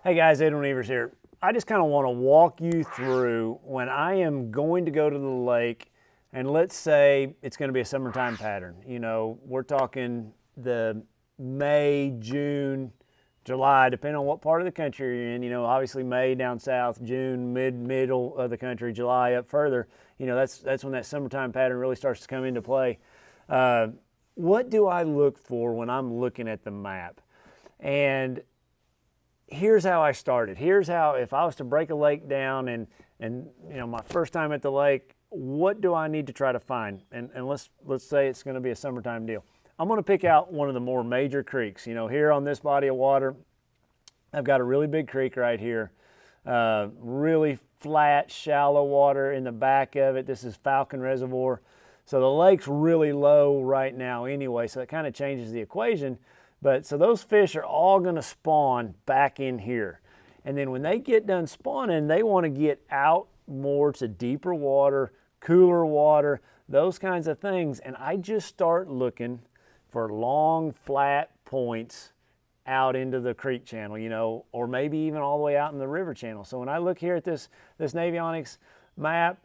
Hey guys, Edwin here. I just kind of want to walk you through when I am going to go to the lake, and let's say it's going to be a summertime pattern. You know, we're talking the May, June, July, depending on what part of the country you're in. You know, obviously May down south, June, middle of the country, July up further. You know, that's when that summertime pattern really starts to come into play. What do I look for when I'm looking at the map? And here's how I started. Here's how, if I was to break a lake down and you know, my first time at the lake, what do I need to try to find? And let's say it's going to be a summertime deal. I'm going to pick out one of the more major creeks. You know, here on this body of water, I've got a really big creek right here. Really flat, shallow water in the back of it. This is Falcon Reservoir. So the lake's really low right now anyway, so it kind of changes the equation. But so those fish are all going to spawn back in here. And then when they get done spawning, they want to get out more to deeper water, cooler water, those kinds of things. And I just start looking for long, flat points out into the creek channel, you know, or maybe even all the way out in the river channel. So when I look here at this Navionics map,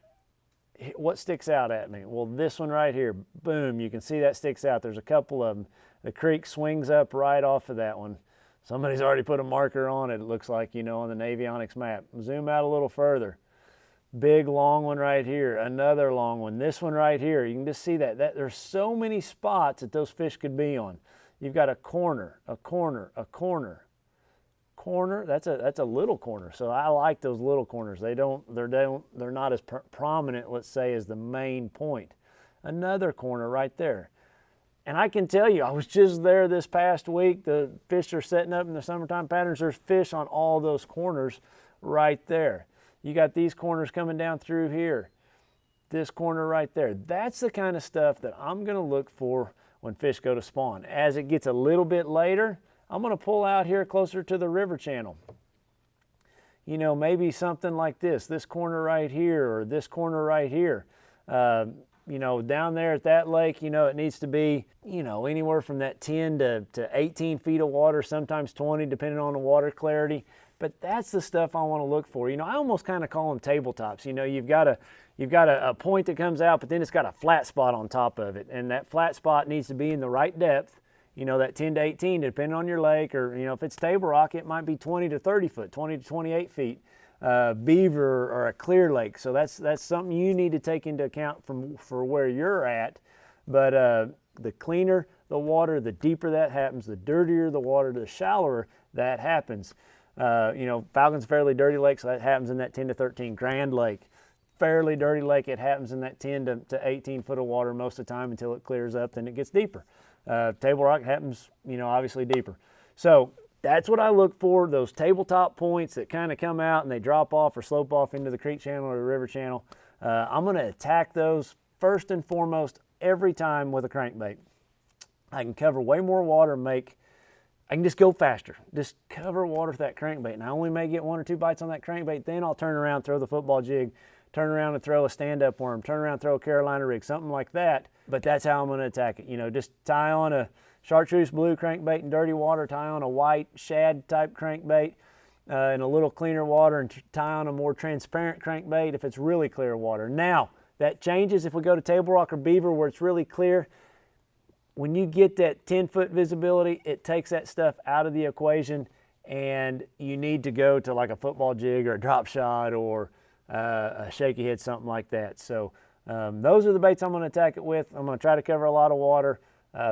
what sticks out at me? Well, this one right here, boom, you can see that sticks out. There's a couple of them. The creek swings up right off of that one. Somebody's already put a marker on it, it looks like, you know, on the Navionics map. Zoom out a little further. Big long one right here, another long one. This one right here, you can just see that there's so many spots that those fish could be on. You've got a corner, a corner, a corner. Corner, that's a little corner. So I like those little corners. They're not as prominent, let's say, as the main point. Another corner right there. And I can tell you, I was just there this past week. The fish are setting up in the summertime patterns. There's fish on all those corners right there. You got these corners coming down through here. This corner right there. That's the kind of stuff that I'm going to look for when fish go to spawn. As it gets a little bit later, I'm going to pull out here closer to the river channel. You know, maybe something like this corner right here, or this corner right here. You know, down there at that lake, you know, it needs to be, you know, anywhere from that 10 to 18 feet of water, sometimes 20, depending on the water clarity. But that's the stuff I want to look for. You know, I almost kind of call them tabletops. You know, you've got a point that comes out, but then it's got a flat spot on top of it. And that flat spot needs to be in the right depth. You know, that 10 to 18, depending on your lake, or, you know, if it's table rock, it might be 20 to 30 foot, 20 to 28 feet. Beaver or a clear lake. So that's something you need to take into account for where you're at. But the cleaner the water, the deeper that happens. The dirtier the water, the shallower that happens. You know, Falcon's a fairly dirty lake, so that happens in that 10 to 13. Grand Lake, fairly dirty lake, it happens in that 10 to 18 foot of water most of the time until it clears up, then it gets deeper. Table rock happens, you know, obviously deeper. So that's what I look for, those tabletop points that kind of come out and they drop off or slope off into the creek channel or the river channel. I'm going to attack those first and foremost every time with a crankbait. I can cover way more water, I can just go faster. Just cover water with that crankbait. And I only may get 1 or 2 bites on that crankbait, then I'll turn around, throw the football jig, turn around and throw a stand-up worm, turn around, throw a Carolina rig, something like that. But that's how I'm going to attack it. You know, just tie on a chartreuse blue crankbait in dirty water, tie on a white shad type crankbait in a little cleaner water, and tie on a more transparent crankbait if it's really clear water. Now, that changes if we go to table rock or beaver where it's really clear. When you get that 10-foot visibility, it takes that stuff out of the equation, and you need to go to like a football jig or a drop shot or a shaky head, something like that. So those are the baits I'm going to attack it with. I'm going to try to cover a lot of water.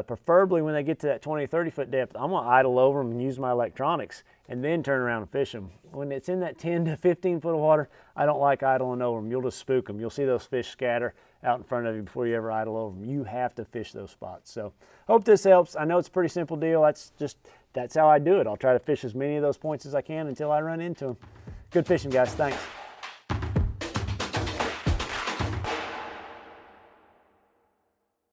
Preferably when they get to that 20 to 30 foot depth, I'm going to idle over them and use my electronics and then turn around and fish them. When it's in that 10 to 15 foot of water, I don't like idling over them. You'll just spook them. You'll see those fish scatter out in front of you before you ever idle over them. You have to fish those spots. So hope this helps. I know it's a pretty simple deal. That's how I do it. I'll try to fish as many of those points as I can until I run into them. Good fishing, guys. Thanks.